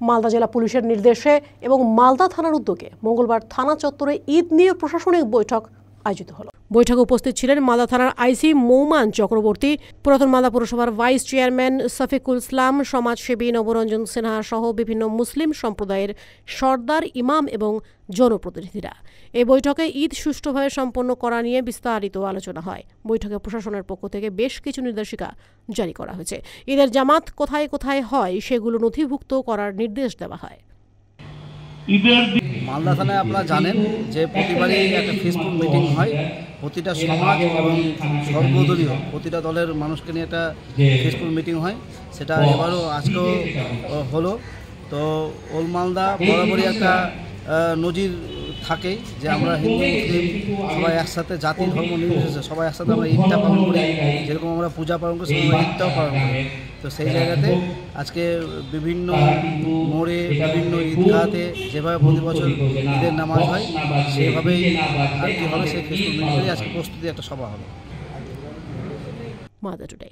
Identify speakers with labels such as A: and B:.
A: মালদা জেলা পুলিশের নির্দেশে এবং মালদা থানার উদ্যোগে মঙ্গলবার থানা চত্বরে ঈদ নিয়ে প্রশাসনিক বৈঠক আয়োজিত হলো। বৈঠকে উপস্থিত ছিলেন মালদা থানার আইসি মৌমান চক্রবর্তী, পুরাতন মালদা পৌরসভার ভাইস চেয়ারম্যান সফিকুল ইসলাম, সমাজসেবী নবরঞ্জন সিনহা সহ বিভিন্ন মুসলিম সম্প্রদায়ের সর্দার, ইমাম এবং জনপ্রতিনিধিরা। এই বৈঠকে ঈদ সুষ্ঠুভাবে সম্পন্ন করা নিয়ে বিস্তারিত আলোচনা হয়। বৈঠকে প্রশাসনের পক্ষ থেকে বেশ কিছু নির্দেশিকা জারি করা হয়েছে। ঈদের জামাত কোথায় কোথায় হয় সেগুলো নথিভুক্ত করার নির্দেশ দেওয়া হয়।
B: মালদা থানায় আপনারা জানেন যে প্রতিবারই একটা ফেসবুক মিটিং হয়, প্রতিটা সমাজ এবং সর্বদলীয় প্রতিটা দলের মানুষকে নিয়ে একটা ফেসবুক মিটিং হয়। সেটা এবারও আজকেও হলো। তো ওল মালদা বরাবরই একটা নজির থাকে যে আমরা হিন্দু মুসলিম সবাই একসাথে, জাতি ধর্ম নির্বিশেষে সবাই একসাথে আমরা ঈদটা পালন করি। যেরকম আমরা পূজা পালন করি সেরকম আমরা ঈদটাও পালন করি। তো সেই জায়গাতে আজকে বিভিন্ন মোড়ে, বিভিন্ন ঈদগাহতে যেভাবে প্রতি বছর ঈদের নামাজ হয় সেভাবেই আর কি হবে, সেই ফেসবুক মিটিংয়ে আজকে প্রস্তুতি একটা সভা হবে।
A: মালদা টুডে।